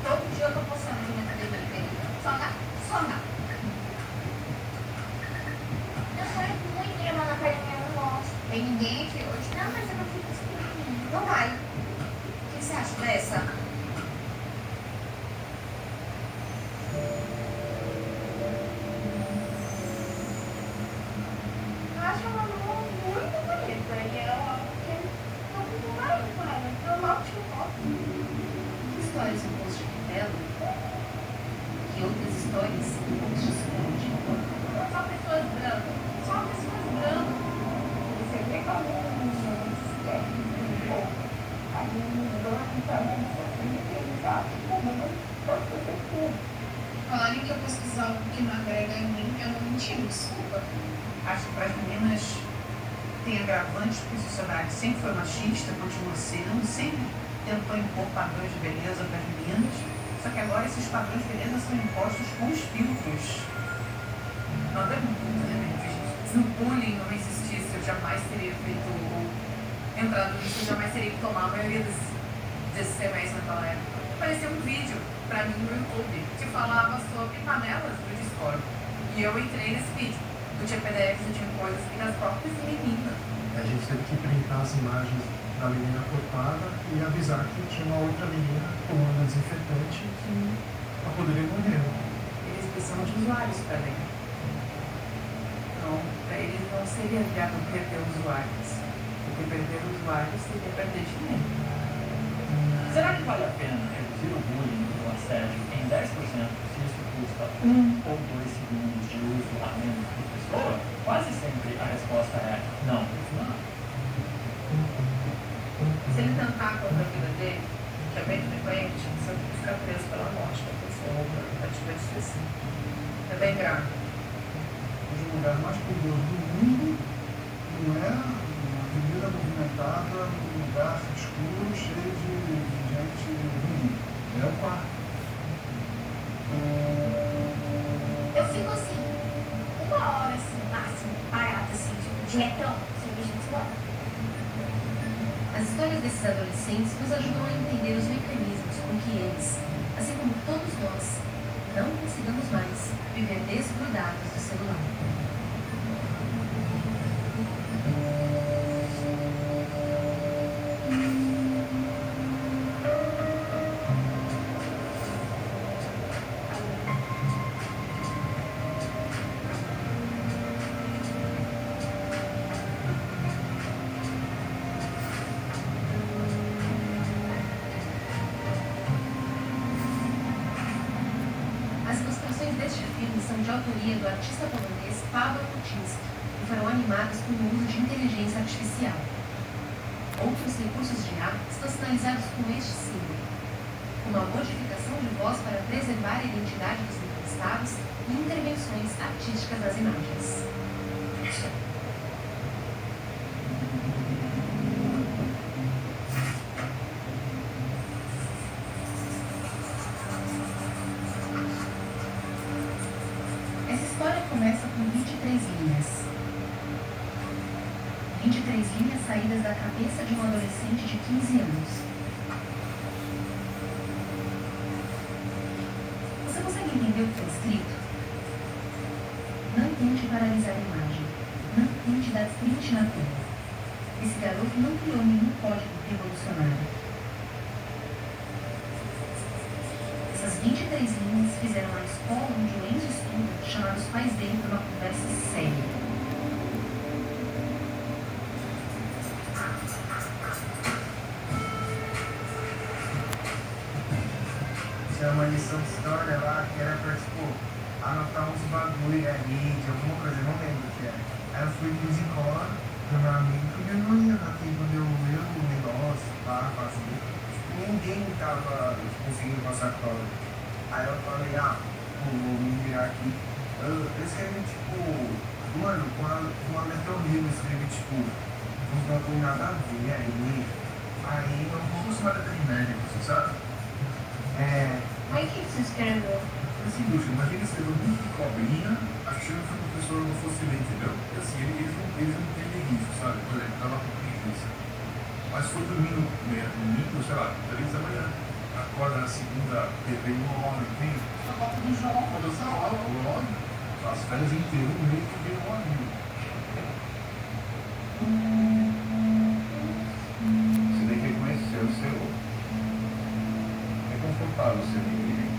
Todo dia eu tô postando aqui na academia, querida. Só andar, só andar. Eu quero muito ir na academia, eu não gosto. Tem ninguém aqui hoje? Não, mas eu não fico assim. Não vai. O que você acha dessa? Eu acho ela muito bonita e ela tem um marido com ela, então eu mal tiro foto. Que histórias no post revela? Que outras histórias no post esconde? Só pessoas brancas. Só pessoas brancas. Você vê que alguns aí branco também, eles acham comum, pode fazer tudo. Falarem que eu pesquisar algo que não agrega em mim, eu não menti, desculpa. Acho que para as meninas tem agravante porque a sociedade sempre foi machista, continua sendo, sempre tentou impor padrões de beleza para as meninas, só que agora esses padrões de beleza são impostos com os filtros. Nada muito, né? Se o bullying não existisse, eu jamais teria entrado nisso, eu jamais teria que tomar a maioria desses remédios naquela época. Apareceu um vídeo pra mim no YouTube que falava sobre panelas do Discord. E eu entrei nesse vídeo. Eu tinha PDFs, eu tinha coisas que das próprias meninas. A gente teve que printar as imagens da menina cortada e avisar que tinha uma outra menina tomando desinfetante que ela poderia morrer. Eles precisam de usuários para ler. Então, para eles não seria viável perder usuários. Porque perder usuários seria perder dinheiro. Será que vale a pena reduzir o bullying e o assédio em 10% se isso custa 1 ou 2 segundos de uso a menos por pessoa? Quase sempre a resposta é não. Se ele tentar contra a vida dele, que é bem frequente, você fica preso pela morte da pessoa ou por tentativa de suicídio. É bem grave. Hoje o lugar mais perigoso do mundo não é uma avenida movimentada, num lugar escuro, cheio de gente ruim. É o quarto. Eu fico assim, 1 hora assim, máximo, parada assim, tipo, diretão, sem bicho de suor. As histórias desses adolescentes nos ajudam a entender os mecanismos com que eles, assim como todos nós, não consigamos mais viver desgrudados do celular. As ilustrações deste filme são de autoria do artista polonês Paweł Kuczynski e foram animadas com o uso de inteligência artificial. Outros recursos de arte estão sinalizados com este símbolo, como a modificação de voz para preservar a identidade dos entrevistados e intervenções artísticas nas imagens. Essa história começa com 23 linhas. 23 linhas saídas da cabeça de um adolescente de 15 anos. Você consegue entender o que está escrito? Não tente paralisar a imagem. Não tente dar print na tela. Esse garoto não criou nenhum código revolucionário. Essas 23 linhas fizeram a escola onde o Enzo estuda chamar os pais dele para uma conversa séria. Tinha uma lição de história lá que era pra, tipo, anotar uns bagulho ali, de alguma coisa, eu não lembro o que era. Aí eu fui de escola pro meu amigo, porque eu não ia aqui quando eu o negócio, pá, fazer. Tipo, ninguém tava conseguindo passar prova. Aí eu falei, vou me virar aqui. Eu escrevi, tipo, mano, com uma letra horrível, eu escrevi, tipo, uns bagulho nada a ver aí eu vou acostumar a treinar, você sabe? Mas o que você escreveu? Assim, Lúcio, imagina você escreveu muito de cobrinha, achando que o professor não fosse ler, entendeu? E assim, eles não entendem isso, sabe? Por exemplo, tava com preguiça. Mas foi dormindo, sei lá, 3 da manhã. acorda na segunda, TV uma hora e meia. Só volta do jogo. Quando eu falo, lógico, as férias inteiras, um mês que vem um amigo. Você tem que reconhecer o seu. É confortável você viver.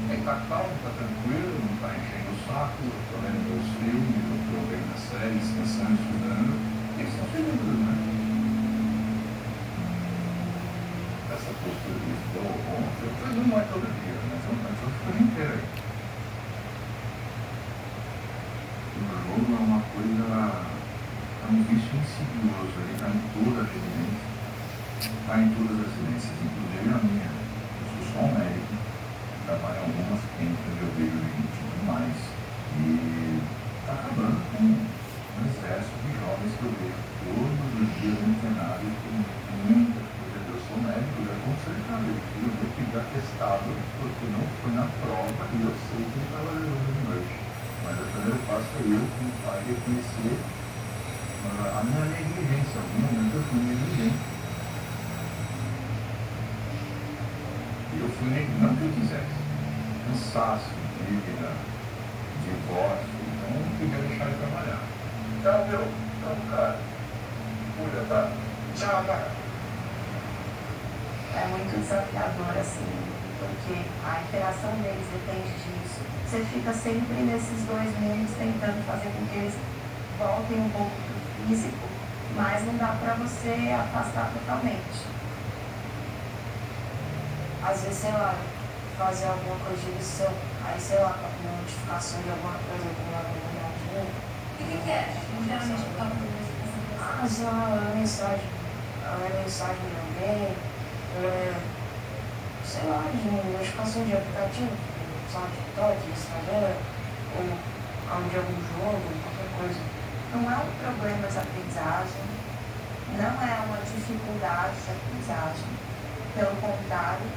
É, tá calmo, tá tranquilo, não tá enchendo o saco, tô vendo meus filmes, eu tô vendo as séries, descansando, estudando. E eles estão felizes, né? Essa postura de estou ontem, não é todo dia, mas eu estou ficando inteiro aí. O jogo é uma coisa, é um vício insidioso, ele está em toda a residência, está em todas as residências, inclusive a minha. Eu sou só um médico, trabalho em algumas clínicas, eu vejo gente demais, e está acabando com um exército de jovens que eu vejo todos os dias internados com muita coisa. Eu sou médico, já consertado, eu vou pedir atestado porque não foi na prova e eu sei que ele estava levando de noite. Mas o primeiro passo é eu, como pai, reconhecer a minha negligência. Em algum momento eu fui negligente. E eu fui negligente, não que eu quisesse. Cansaço, dívida, divórcio, então eu não queria deixar ele trabalhar. Então, cara, cuida, tá? Tchau, cara. É muito desafiador, assim, porque a interação deles depende disso. Você fica sempre nesses dois mundos tentando fazer com que eles voltem um pouco pro físico, mas não dá pra você afastar totalmente. Às vezes, sei lá, fazer alguma coisa de lição, aí, sei lá, uma notificação de alguma coisa, alguma olhadinha. E o que é? Geralmente eu falo com Ah, sei lá, a mensagem de alguém. Sei lá, de notificação de aplicativo, sabe, TikTok, Instagram, ou de algum jogo, qualquer coisa. Não é um problema de aprendizagem, não é uma dificuldade de aprendizagem. Pelo contrário,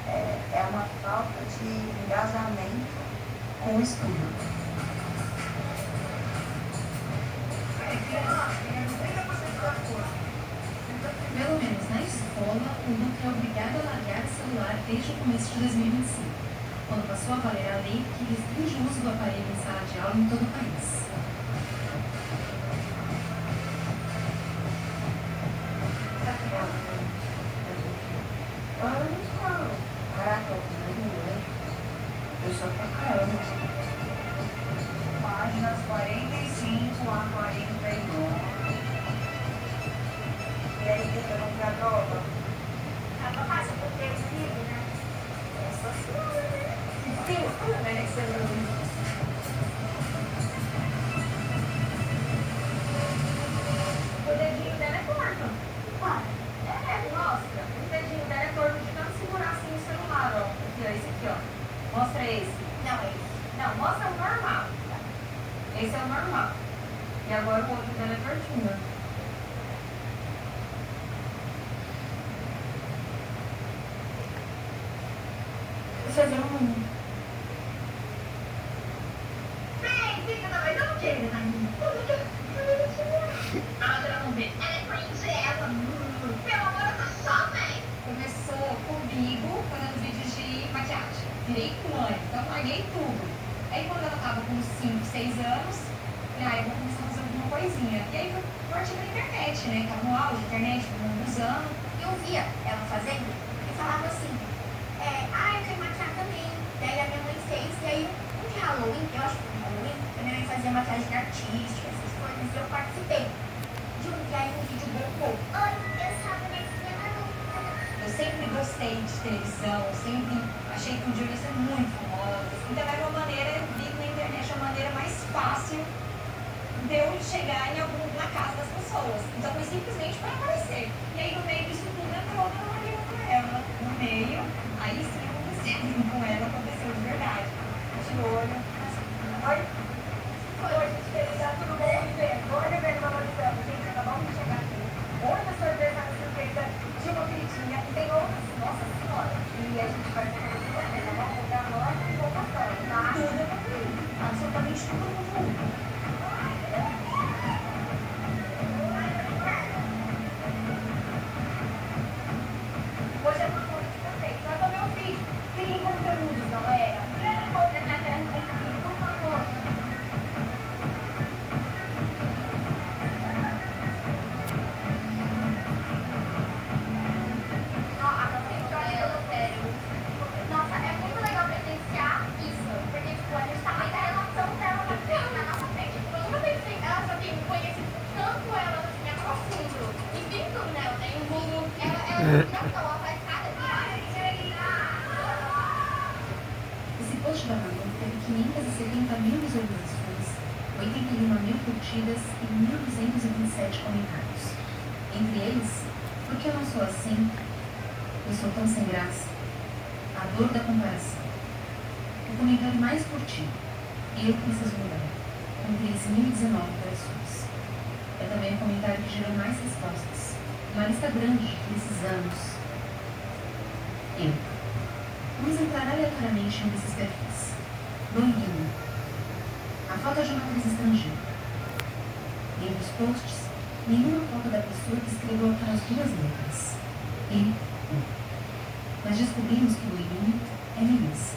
é uma falta de engajamento com o estudo. Pelo menos na escola, o Duque é obrigado a largar o celular desde o começo de 2025, quando passou a valer a lei que restringe o uso do aparelho em sala de aula em todo o país. Caraca, eu sou pra caramba. Páginas 45 a 49. E aí, tenta não pra prova? Tava fácil porque eu livro, né? Nossa senhora, né? Sim, né? Você não... O dedinho dela é torto. Para. Mostra. O dedinho dela é torto de tanto segurar assim o celular, ó. Aqui, ó, esse aqui, ó. Mostra esse. Não, esse. Não, mostra o normal. Esse é o normal. E agora o outro dela é tortinho. Você viu um... Vem, fica na mais não queira, Ah, ela não vê. Ela é princesa. Meu amor, eu tô só, vem. Começou comigo fazendo vídeos de maquiagem. Virei mãe, então larguei tudo. Aí quando ela tava com 5, 6 anos, falei, eu vou começar a fazer alguma coisinha. E aí eu parti pra internet, né? Tava no auge, internet, todo mundo usando. Eu via ela fazendo e falava assim, eu quero maquiar também. Daí a minha mãe fez, e aí um de Halloween, eu acho que foi Halloween, a minha mãe fazia maquiagem artística, essas coisas, e eu participei. E aí um vídeo bombou. Oi, eu sou a bonequinha maluca. Eu sempre gostei de televisão, eu sempre achei que um dia eu ia ser muito famosa. Então era uma maneira, eu vi na internet a maneira mais fácil de eu chegar na casa das pessoas. Então foi simplesmente para aparecer. E aí no meio disso tudo entrou na Maria com ela. No meio, aí sim aconteceu com ela, aconteceu de verdade. De olho. Oi? Oi, gente, tá tudo bem? Olha, velho, pelo amor de Deus, gente, acabamos de chegar aqui. Outra surpresa surpresa de uma queridinha e tem outras, nossa senhora. E a gente vai fazer uma surpresa. Vamos pegar agora e vou passando, tá? Tudo, absolutamente tudo. Hoje é uma noite também. Vai comer um vídeo. 81.000 curtidas e 1.227 comentários. Entre eles, por que eu não sou assim? Eu sou tão sem graça. A dor da comparação. O comentário mais curtido. Eu preciso mudar. Com 13.019 interações. É também o comentário que gerou mais respostas. Uma lista grande de precisamos. Eu. Vamos entrar aleatoriamente em um desses perfis. Banguinho. A foto é de uma atriz estrangeira. Entre os posts, nenhuma foto da pessoa que escreveu aquelas duas letras. E. Mas descobrimos que o Banguinho é Melissa.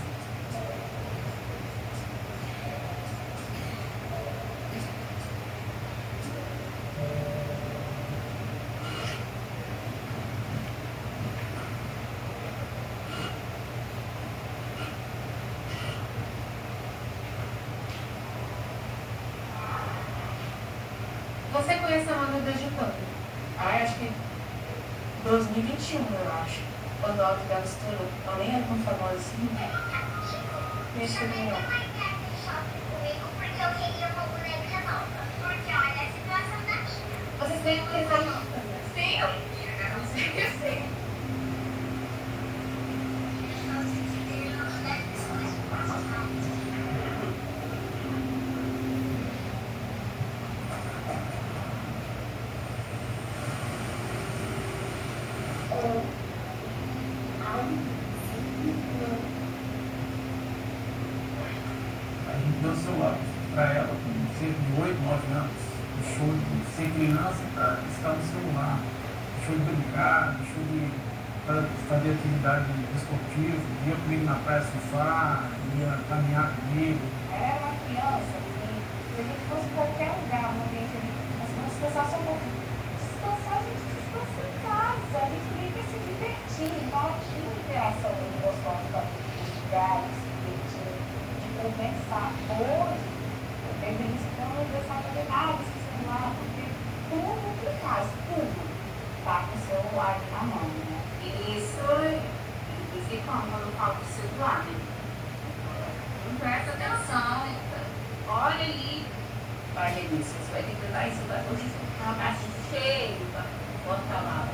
Você conhece a Manu desde quando? Acho que 2021, eu acho. Quando a auto dela estourou. Ela nem era tão famosa assim. Deixa eu ver. Vocês têm que pensar juntas. Sim, eu sei. A gente deu o celular para ela com cerca de 8, 9 anos. Deixou de ser criança para estar no celular. Deixou de brincar, deixou de fazer atividade esportiva, ia comigo na praia surfar, ia caminhar comigo. Era uma criança que, se a gente fosse em qualquer lugar, no ambiente ali, as pessoas descansassem um pouco. Descansar, a gente descansa em casa, a gente queria se divertir, então ela tinha interação muito gostosa com os lugares, se divertir, de conversar. Hoje, eu tenho isso que eu não vou fazer nada esse celular, porque tudo que faz, tudo, tá com o celular na mão, né? Isso, de vez em quando eu falo pro celular, né? Não presta atenção, olha ali. Vai, Melissa, você vai ter que dar isso da hoje, uma caixa cheia, bota lá.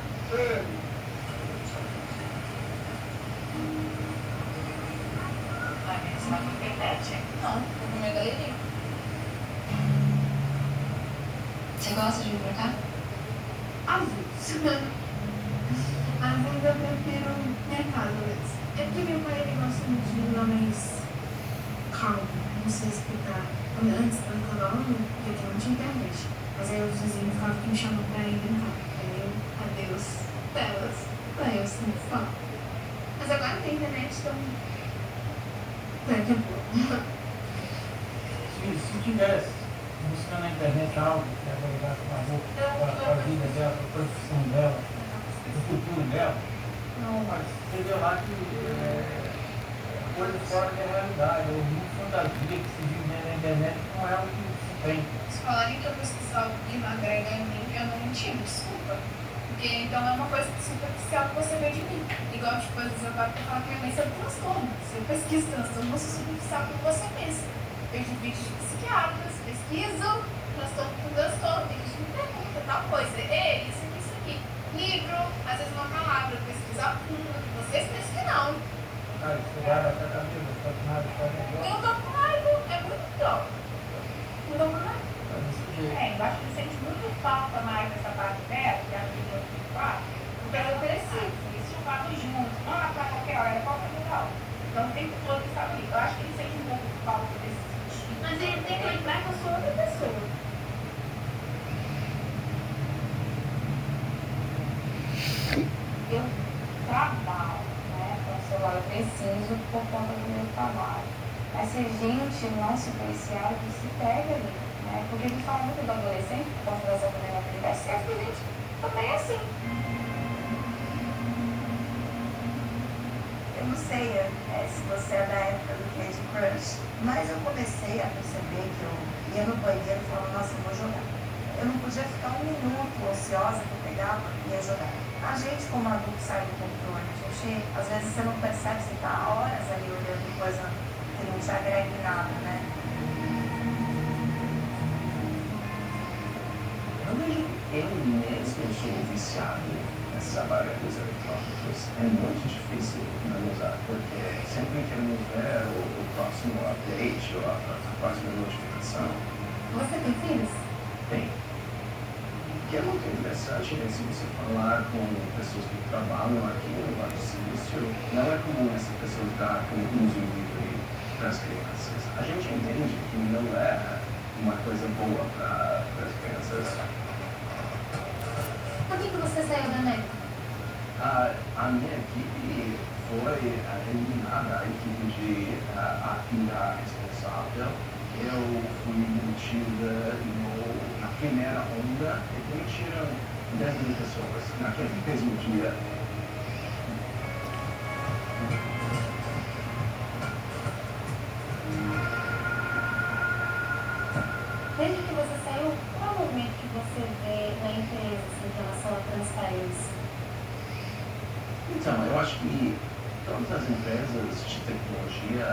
Vai, Melissa, vai na internet, hein? Não, vou pra minha galeria. Você gosta de vir pra cá? Avulso. Às vezes eu prefiro mercado mesmo. É porque meu pai ele gosta muito de lugar mais calmo, não sei explicar. Antes, quando eu estava eu não tinha internet. Mas aí os vizinhos ficavam me chamando pra ir brincar. Aí eu, adeus, telas, aí eu sinto falta. Mas agora tem internet, então. É que é boa. Se tivesse buscando na internet algo que agregasse para a vida dela, para a profissão dela, o futuro dela, não, mas você vê lá que coisa fora da realidade, é muito fantasia que se vive na internet, não é o que se tem. Se falarem que eu pesquisar o que não agrega em mim, eu não menti, desculpa. Porque então é uma coisa superficial que você vê de mim. Igual, tipo, às vezes eu paro pra falar que minha mãe sabe transtorno. Se eu pesquiso transtorno, você superficial como você pensa. Vejo vídeos de psiquiatras, pesquiso transtorno com transtorno. Tem gente que me pergunta tal coisa. Ei, isso aqui. Livro, às vezes uma palavra, pesquisar fundo. Vocês pensam que não. Ah, estudar até a vida, não está nada, está melhor. Eu tô com raiva, é muito pior. Não tô com raiva. Eu acho que ele sente muito falta mais dessa parte dela, que é a vida do quarto, porque ela cresceu, eles jogavam juntos, não era pra qualquer hora, era qualquer lugar. Então o tempo todo ele estava ali. Eu acho que ele sente um pouco de falta desse sentido. Mas ele tem que lembrar que eu sou outra pessoa. Eu trabalho, né, com o celular, eu preciso por conta do meu trabalho. Mas se a gente não se policiar, a gente se pega ali, né? Porque a gente fala muito do adolescente, por conta dessa vulnerabilidade, e a gente também é assim. Eu não sei se você é da época do Candy Crush, mas eu comecei a perceber que eu ia no banheiro e falava, nossa, eu vou jogar. Eu não podia ficar um minuto ociosa que eu pegava e ia jogar. A gente, como adulto, sai do controle. A gente, às vezes, você não percebe, você está horas ali olhando coisa que não te agrega em nada, né? eu mesmo sou viciado nesses aparelhos eletrônicos. É muito difícil não usar, porque sempre queremos ver o próximo update ou a próxima notificação. Você tem filhos? Tem. O que é muito interessante é se você falar com pessoas que trabalham aqui no Vale do Silício, não é comum essa pessoa dar com uso livre para as crianças. A gente entende que não é uma coisa boa para as crianças. Por que você saiu da NEC? A minha equipe foi eliminada, a equipe de IA responsável. Eu fui demitida na primeira onda e demitiram 10 mil pessoas naquele mesmo dia. Desde que você saiu, qual é o movimento que você vê na empresa assim, em relação à transparência? Então, eu acho que todas as empresas de tecnologia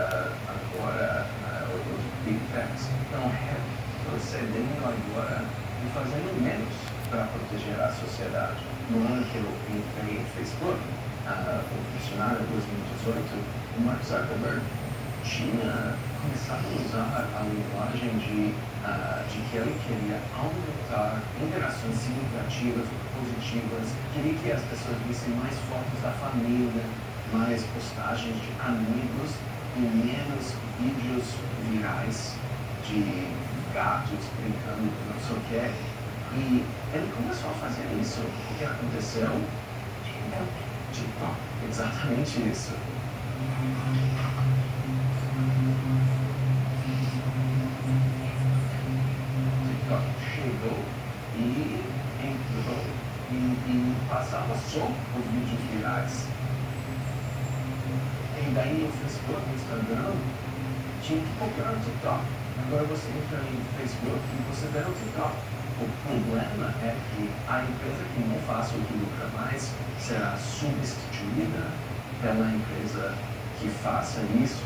agora, os Big Techs, estão procedendo agora e fazendo menos para proteger a sociedade. No ano que eu entrei em Facebook, como funcionário em 2018, o Mark Zuckerberg tinha começado a usar a linguagem de que ele queria aumentar interações significativas, positivas, queria que as pessoas vissem mais fotos da família, mais postagens de amigos e menos vídeos virais de gatos brincando com não sei o que. E ele começou a fazer isso. O que aconteceu? TikTok. Exatamente isso. TikTok chegou e entrou e passava só os vídeos virais. E daí o Facebook, o Instagram, tinha que copiar o TikTok. Agora você entra no Facebook e você vê o TikTok. O problema é que a empresa que não faça o que lucra mais será substituída pela empresa que faça isso.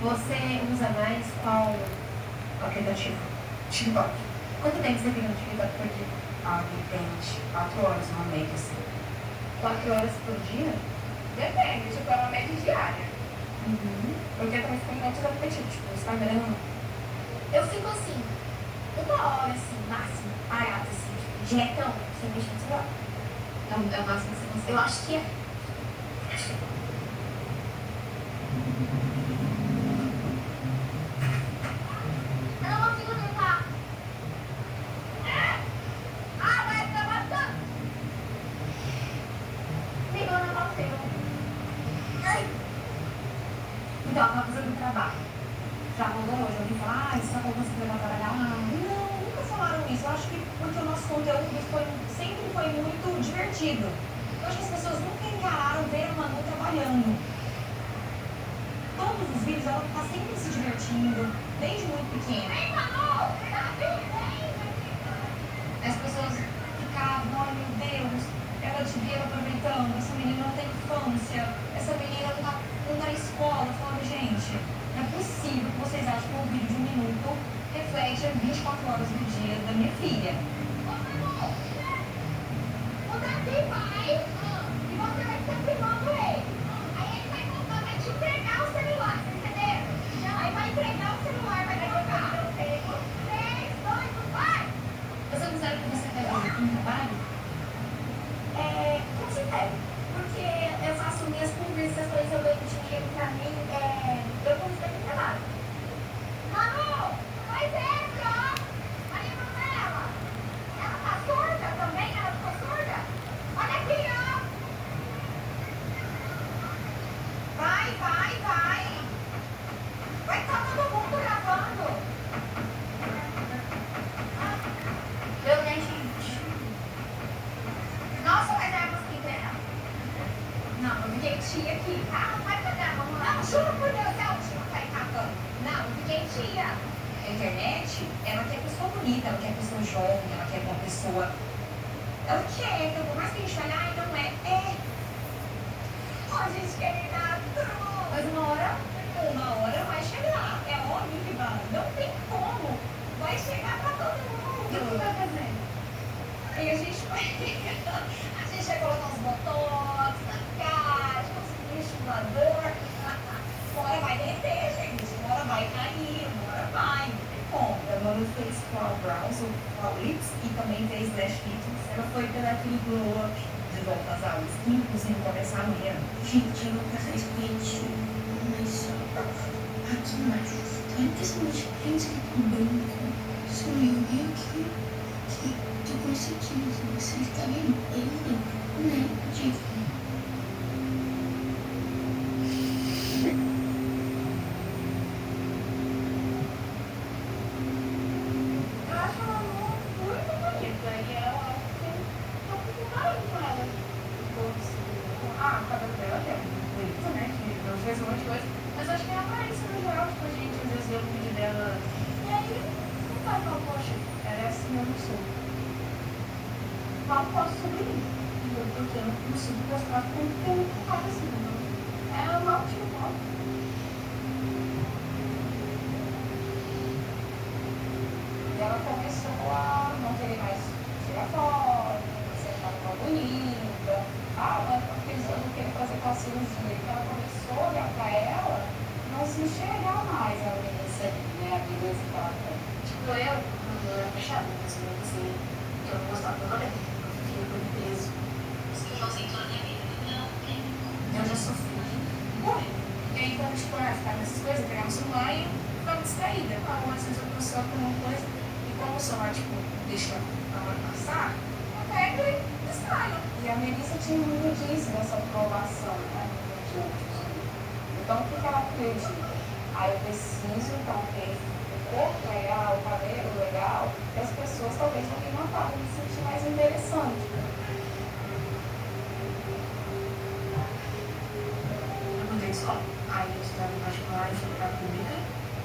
Você usa mais qual aplicativo? TikTok. Quanto tempo você fica no TikTok por dia? Depende. 4 horas no mês, assim. 4 horas por dia? Depende, tipo, é uma média diária. Porque eu também fico em outros aplicativos, tipo Instagram. Eu fico assim, 1 hora, assim, máximo, parada, assim, tipo, diretão, sem mexer no celular. É o máximo que você consegue? Eu acho que é. Eu não consigo limpar. Vai ficar bastante. Amigo, eu não consigo. Então, ela tá fazendo trabalho. Já rolou? Já ouvi falar, você tá conseguindo levar trabalhar? Não, nunca falaram isso. Eu acho que porque o nosso conteúdo sempre foi muito divertido. Eu acho que as pessoas nunca encararam ver a Manu trabalhando. Todos os vídeos ela tá sempre se divertindo, desde muito pequena. Vem, Manu! As pessoas ficavam, ai meu Deus, ela devia aproveitando, essa menina não tem infância, essa menina não tá na escola. Eu falava, gente, não é possível que vocês acham que um vídeo de 1 minuto reflete 24 horas do dia da minha filha. O Davi vai e você vai estar filmando ele. Aí ele vai te entregar o celular, você entendeu? Aí vai entregar o celular, vai colocar. 3, 2, 1, vai! Você considera que você faz um trabalho? Com certeza. Porque eu faço minhas conversações, eu ganho dinheiro pra mim, eu considero um trabalho. Manu, faz essa, ó. Maria Manuela. Ela tá surda também, ela ficou surda. Olha aqui, ó. Vai. Vai estar todo mundo gravando. Meu, né, gente? Nossa, mas é a música inteira. Não, eu fiquei tia aqui, tá? Não vai pegar, vamos lá. Não, juro por Deus, é a última que tá encapando. Não, eu fiquei tia. A internet, ela quer pessoa bonita, ela quer pessoa jovem, ela quer uma pessoa. Ela quer, então por mais que a gente fale, ai, não é. Ó, gente, querida, Mas uma hora vai chegar. É óbvio que vai. Não tem como. Aí a gente vai colocar uns botox na cara, uns estimulador. Uma hora vai derreter, gente. Uma hora vai cair, uma hora vai. Não tem como. A Amanda fez Flower Brows, ou Flower Lips, e também fez Lash Fitness. Ela foi pela aquele glow up de volta às aulas, que inclusive começa amanhã. Gente, eu nunca fiz pretinho, mas só aqui embaixo. Tem questão de preto com branco. Sou eu e aqui, que com certeza vocês ficarem bem branco, né? Digo. Mas acho que é a aparência no geral, tipo, a gente às vezes vê o vídeo dela e aí não vai falar, poxa, ela é assim, eu não sou. Mal posso sobre mim, porque eu não consigo postar conteúdo claro assim, não. É mal tipo mal. E ela começou a não querer mais tirar foto, você tá uma bonita, mas porque eu não queria fazer aquela cirurgia. Então ela começou a olhar pra ela, não se enxergar mais a beleza ali, né? A beleza que ela tem. Tipo, eu era fechada, mas eu assim, eu não gostava do rolê, eu fiquei com peso. Isso que eu já usei toda a minha vida. Eu já sofri muito. E aí, quando tipo, ficar nessas coisas, pegar no celular e ficar distraída. Às vezes eu consigo alguma coisa, e como o celular, tipo, deixa a hora passar, eu pego e distraio. E a Melissa tinha muito disso, dessa aprovação, né? De outros. Então, o que ela acredita? Eu preciso, então, ter o corpo legal, o cabelo legal, e as pessoas talvez não tenham notado, me sentir mais interessante. Eu mudei de escola. Aí eu estudava em particular e fui pra pública,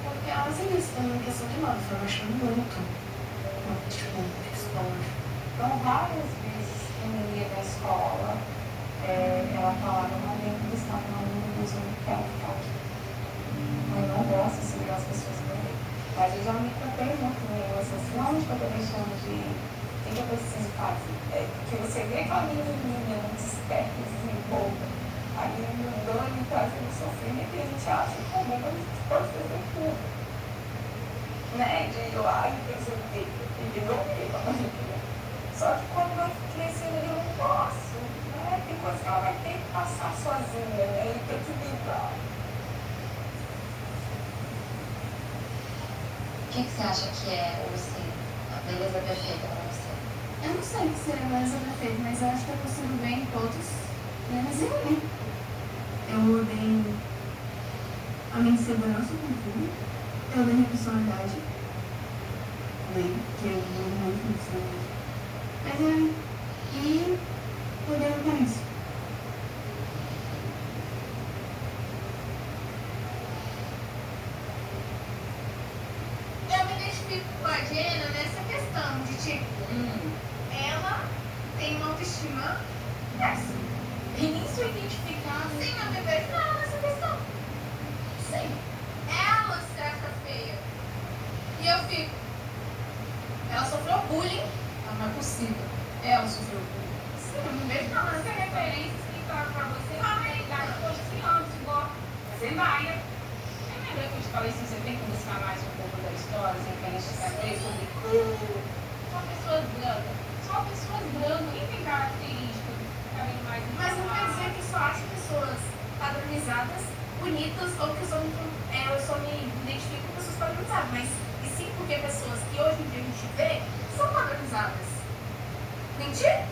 porque elas existem na questão de moda, foi achando muito, tipo, psicológico. Então, várias vezes eu ia da escola, ela falava, não lembro do estado, não uso, não quero ficar aqui. Eu não gosto de seguir as pessoas verem. Mas eu já me contei muito com essas, não onde que eu tô deixando de ir, o que eu preciso fazer. Porque você vê aquela menininha, um desperto, desenvolta, ali mudando e trazendo sofrimento, e a gente acha que como a gente pode fazer tudo. Né? De ir lá e fazer o quê? E de dormir com a gente. Só que quando vai crescendo eu não posso, né? Tem coisa que ela vai ter que passar sozinha, né? E ter que lidar. O que você acha que é, ou assim, a beleza perfeita pra você? Eu não sei o que seria beleza perfeita, mas eu acho que eu consigo ver em todos, menos em mim. Eu odeio a minha insegurança com tudo, eu odeio a minha personalidade, que eu odeio muito minha personalidade. Mas e odeio a aparência. Eu me identifico com a Jenna nessa questão de tipo, ela tem uma autoestima péssima. E nem sou identificada. Sim, eu me vejo nela nessa questão. Sim. Ela se acha feia. E eu fico. Ela sofreu bullying. Não é possível. Ela sofreu bullying. Sim, eu me vejo nela nessa referência que fala pra você. realidade fosse antes, igual a Zendaya. Eu lembro que eu te falei, se você tem que buscar mais um pouco da história, você quer saber sobre só pessoas brancas. Só pessoas brancas, nem tem características, cabelo mais. Mas não quer dizer que só acho pessoas padronizadas, bonitas, ou que eu só me identifico com pessoas padronizadas, mas e sim porque pessoas que hoje em dia a gente vê são padronizadas. Mentir?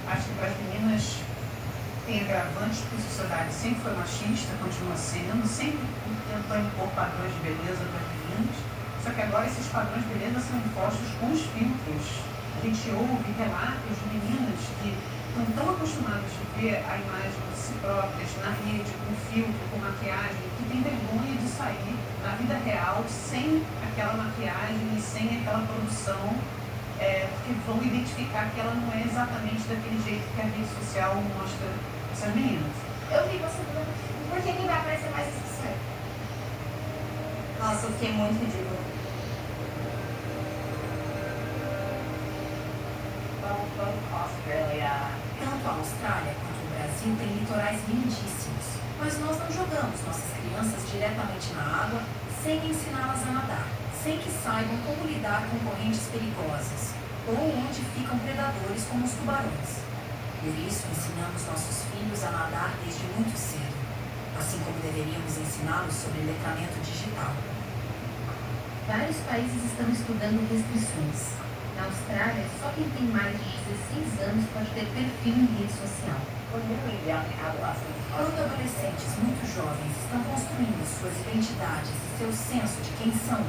Acho que para as meninas tem agravantes, porque a sociedade sempre foi machista, continua sendo, sempre tentou impor padrões de beleza para as meninas, só que agora esses padrões de beleza são impostos com os filtros. A gente ouve relatos de meninas que estão tão acostumadas a ver a imagem de si próprias na rede, com filtro, com maquiagem, que tem vergonha de sair na vida real sem aquela maquiagem e sem aquela produção, porque vão identificar que ela não é exatamente daquele jeito que a rede social mostra essas meninas. Eu vi você dando filme. Por que quem vai aparecer mais esse sonho? Nossa, eu fiquei muito ridícula. Tanto a Austrália quanto o Brasil têm litorais lindíssimos, mas nós não jogamos nossas crianças diretamente na água sem ensiná-las a nadar, sem que saibam como lidar com correntes perigosas ou onde ficam predadores como os tubarões. Por isso, ensinamos nossos filhos a nadar desde muito cedo, assim como deveríamos ensiná-los sobre letramento digital. Vários países estão estudando restrições. Na Austrália, só quem tem mais de 16 anos pode ter perfil em rede social. Quando adolescentes muito jovens estão construindo suas identidades e seu senso de quem são,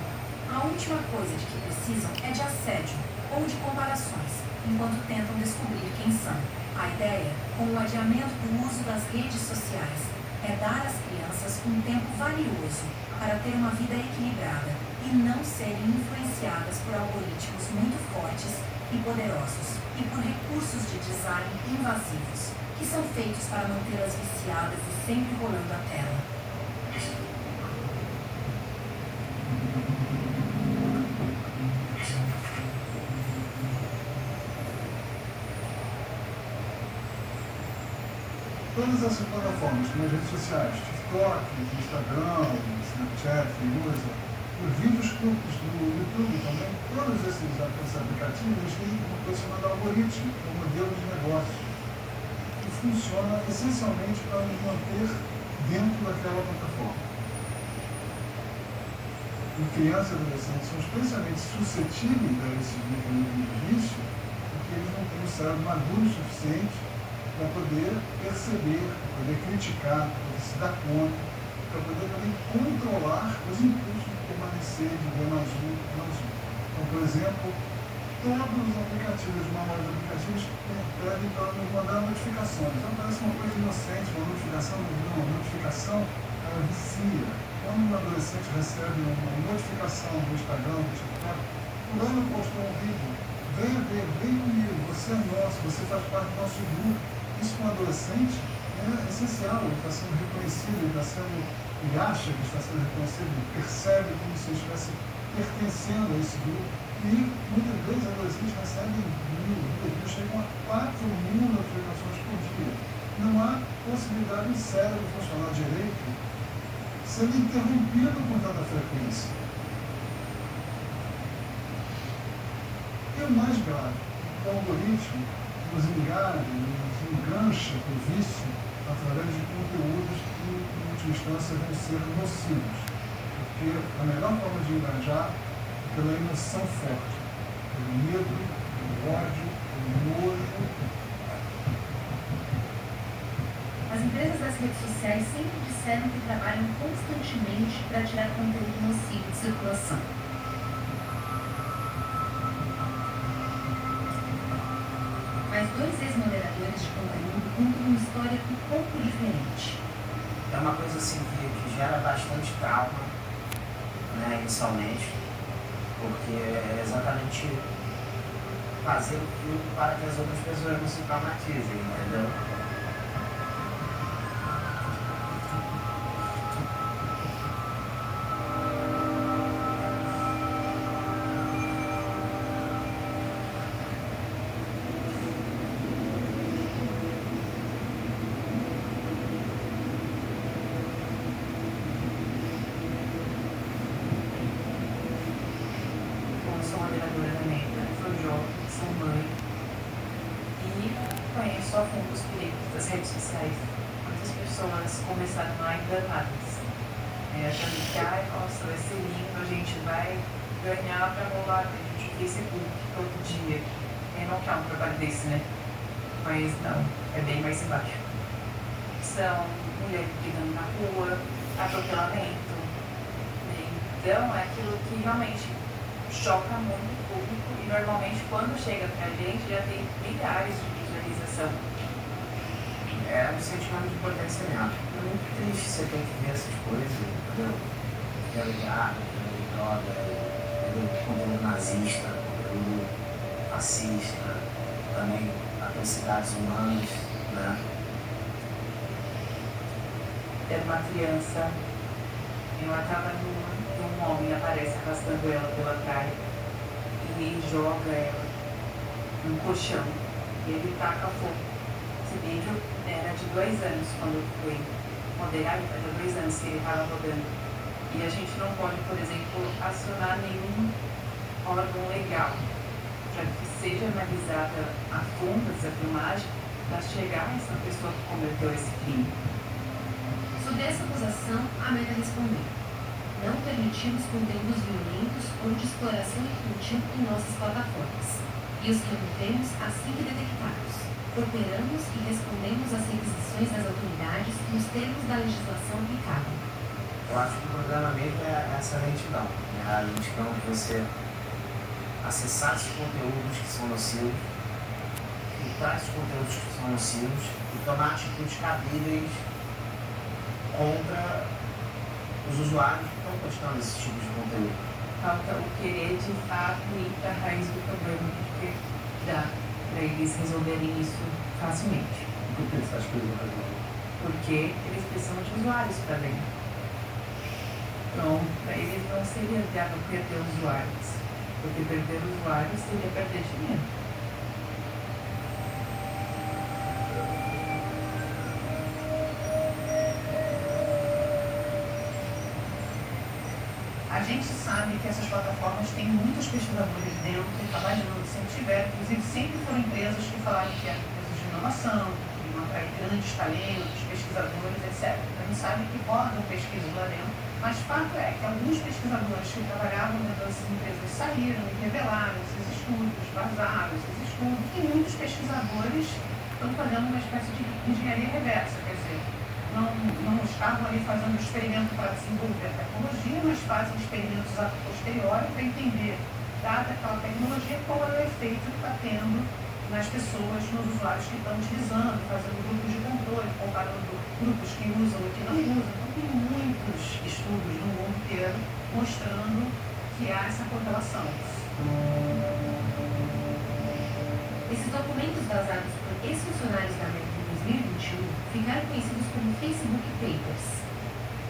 a última coisa de que precisam é de assédio ou de comparações, enquanto tentam descobrir quem são. A ideia, com o adiamento do uso das redes sociais, é dar às crianças um tempo valioso para ter uma vida equilibrada e não serem influenciadas por algoritmos muito fortes e poderosos e por recursos de design invasivos, que são feitos para mantê-las viciadas e sempre rolando a tela. Todas essas plataformas, como as redes sociais, TikTok, Instagram, Snapchat, os vídeos curtos do YouTube também, todos esses aplicativos eles têm uma coisa chamada algoritmo, que é um modelo de negócio, que funciona essencialmente para nos manter dentro daquela plataforma. E crianças e adolescentes são especialmente suscetíveis a esses mecanismos de vício, porque eles não têm o cérebro maduro o suficiente para poder perceber, para poder criticar, para poder se dar conta, para poder também controlar os impulsos de permanecer, de ver mais um, mais um. Então, por exemplo, todos os aplicativos, os manuais de aplicativos, pedem para nos mandar notificações. Então parece uma coisa inocente, uma notificação, ela vicia. Quando um adolescente recebe uma notificação do Instagram, do TikTok, fulano postou um vídeo, venha ver, vem comigo, você é nosso, você faz parte do nosso grupo. Isso para um adolescente é essencial, ele está sendo reconhecido, ele acha que está sendo reconhecido, ele percebe como se estivesse pertencendo a esse grupo. E muitas vezes adolescentes recebem 1.000, chegam a 4.000 notificações por dia. Não há possibilidade do cérebro funcionar direito sendo interrompido com tanta frequência. E o mais grave, o algoritmo nos engaja, nos engancha para o vício através de conteúdos que, em última instância, vão ser nocivos. Porque a melhor forma de engajar é pela emoção forte, pelo medo, pelo ódio, pelo nojo. As empresas das redes sociais sempre disseram que trabalham constantemente para tirar conteúdo nocivo de circulação. Mas dois ex-moderadores de conteúdo contam uma história um pouco diferente. É uma coisa assim que gera bastante trauma, né, inicialmente, porque é exatamente fazer o filtro para que as outras pessoas não se traumatizem, entendeu? Só fundo os perigos das redes sociais. Muitas pessoas começaram a enganadas. Achando que, nossa, vai ser lindo, a gente vai ganhar para rolar vídeo no Facebook todo dia. Não quer um trabalho desse, né? Mas não, é bem mais embaixo. São mulheres brigando na rua, atropelamento. Então é aquilo que realmente choca muito o público e normalmente quando chega pra gente já tem milhares de visualização. É um sentimento de pertencimento. É muito triste você ter que ver essas coisas, entendeu? Religiado, droga, conteúdo nazista, conteúdo fascista, também atrocidades humanas, né? Era uma criança, ela estava numa, e um homem aparece arrastando ela pela praia e joga ela num colchão e ele taca fogo. Esse vídeo era de 2 anos quando foi moderado, era 2 anos que ele estava rodando. E a gente não pode, por exemplo, acionar nenhum órgão legal para que seja analisada a fundo essa filmagem para chegar a essa pessoa que cometeu esse crime. Sobre essa acusação, a Meta respondeu: não permitimos conteúdos violentos ou de exploração infantil em nossas plataformas. E os removemos assim que detectados. Cooperamos e respondemos às requisições das autoridades nos termos da legislação aplicável. Eu acho que o programa mesmo é essa lentidão. A lentidão de você acessar esses conteúdos que são nocivos, filtrar esses conteúdos que são nocivos e tomar atitudes cabíveis contra os usuários que estão postando esse tipo de conteúdo. Falta o querer de fato ir para a raiz do problema, porque dá para eles resolverem isso facilmente. Por que você acha que eles não resolvem? Porque eles precisam de usuários para dentro. Então, para eles não seria viável perder usuários, porque perder usuários seria perder dinheiro. A gente sabe que essas plataformas têm muitos pesquisadores dentro, trabalhando, sempre tiveram, inclusive sempre foram empresas que falaram que eram empresas de inovação, que iam atrair grandes talentos, pesquisadores, etc. A gente sabe que rodam pesquisas lá dentro, mas fato é que alguns pesquisadores que trabalhavam dentro dessas empresas saíram e revelaram esses estudos, vazaram esses estudos, e muitos pesquisadores estão fazendo uma espécie de engenharia reversa, quer dizer, não estavam ali fazendo experimento para desenvolver a tecnologia, mas fazem experimentos a posteriori para entender, dada aquela tecnologia, qual é o efeito que está tendo nas pessoas, nos usuários que estão utilizando, fazendo grupos de controle, comparando grupos que usam e que não usam. Então, tem muitos estudos no mundo inteiro mostrando que há essa correlação. Esses documentos vazados por ex-funcionários da Meta em 2021 ficaram conhecidos como Facebook Papers.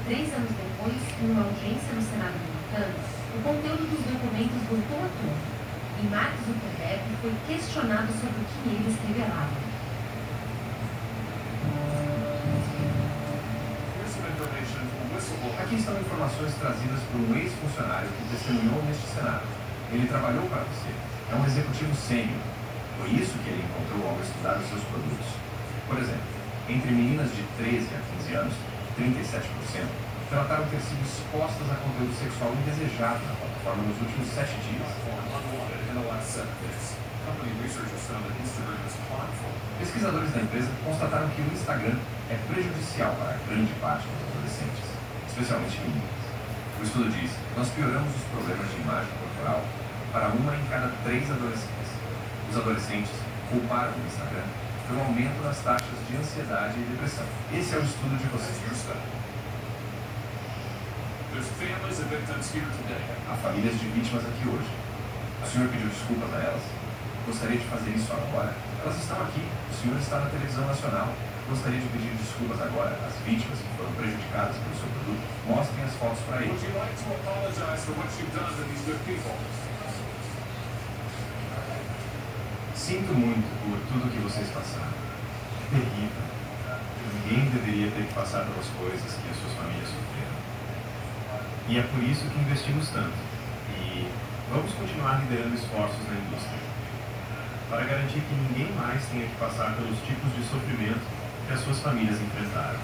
3 anos depois, em uma audiência no Senado americano, o conteúdo dos documentos voltou à tona e Mark Zuckerberg foi questionado sobre o que eles revelavam. Aqui estão informações trazidas por um ex-funcionário que testemunhou neste Senado. Ele trabalhou para você. É um executivo sênior. Foi isso que ele encontrou ao estudar os seus produtos. Por exemplo, entre meninas de 13 a 15 anos, 37% relataram ter sido expostas a conteúdo sexual indesejado na plataforma nos últimos 7 dias. Pesquisadores da empresa constataram que o Instagram é prejudicial para grande parte dos adolescentes, especialmente meninas. O estudo diz que nós pioramos os problemas de imagem corporal para 1 em cada 3 adolescentes. Os adolescentes culparam o Instagram pelo aumento das taxas de ansiedade e depressão. Esse é o estudo de vocês. Há famílias de vítimas aqui hoje. O senhor pediu desculpas a elas? Gostaria de fazer isso agora? Elas estão aqui. O senhor está na televisão nacional. Gostaria de pedir desculpas agora às vítimas que foram prejudicadas pelo seu produto? Mostrem as fotos para eles. Sinto muito por tudo que vocês passaram. É terrível. Ninguém deveria ter que passar pelas coisas que as suas famílias sofreram. E é por isso que investimos tanto. E vamos continuar liderando esforços na indústria, para garantir que ninguém mais tenha que passar pelos tipos de sofrimento que as suas famílias enfrentaram.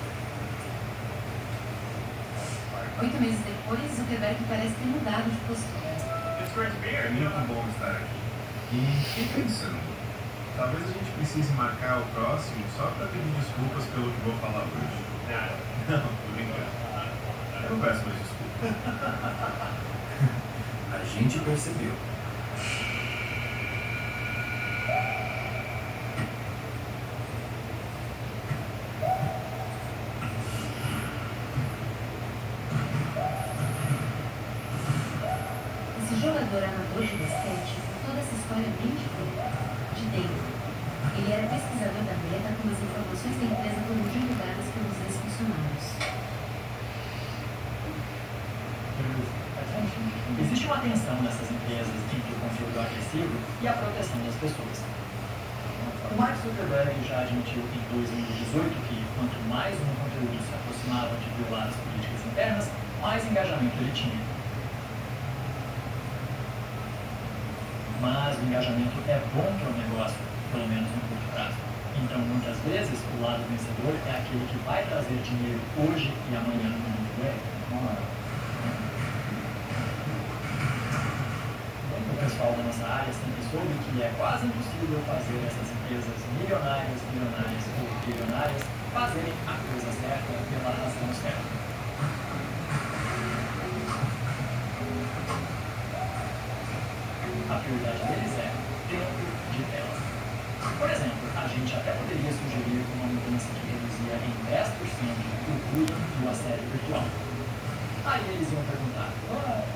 8 meses depois, Zuckerberg parece ter mudado de postura. É muito bom estar aqui. E fiquei pensando, talvez a gente precise marcar o próximo só para pedir desculpas pelo que vou falar hoje. Não, tô brincando. Eu não peço mais desculpas. A gente percebeu. Esse jogador amador de basquete toda essa história bem de dentro. Ele era pesquisador da Meta quando as informações da empresa foram divulgadas pelos ex-funcionários. Existe uma tensão nessas empresas entre o conteúdo agressivo e a proteção das pessoas. O Mark Zuckerberg já admitiu em 2018 que, quanto mais um conteúdo se aproximava de violar as políticas internas, mais engajamento ele tinha. Mas o engajamento é bom para o negócio, pelo menos no curto prazo. Então, muitas vezes, o lado vencedor é aquele que vai trazer dinheiro hoje e amanhã no mundo web. O pessoal da nossa área sempre soube que é quase impossível fazer essas empresas milionárias, bilionárias ou trilionárias fazerem a coisa certa pela razão certa. A prioridade deles é tempo de tela. Por exemplo, a gente até poderia sugerir uma mudança que reduzia em 10% o bullying e o assédio virtual. Aí eles iam perguntar,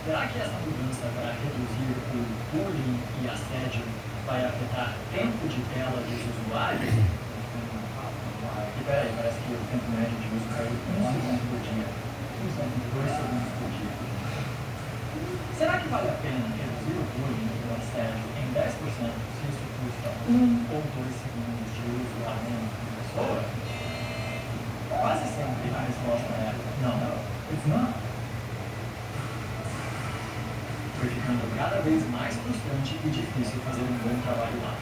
será que essa mudança para reduzir o bullying e assédio vai afetar tempo de tela dos usuários? E peraí, parece que o tempo médio de uso caiu 1 segundo por dia. 2 segundos por dia. Será que vale a pena reduzir o bullying e o assédio em 10% se isso custa 1 ou 2 segundos de uso a menos por pessoa? Quase sempre a resposta é não, it's not. Foi ficando cada vez mais frustrante e difícil fazer um bom trabalho lá.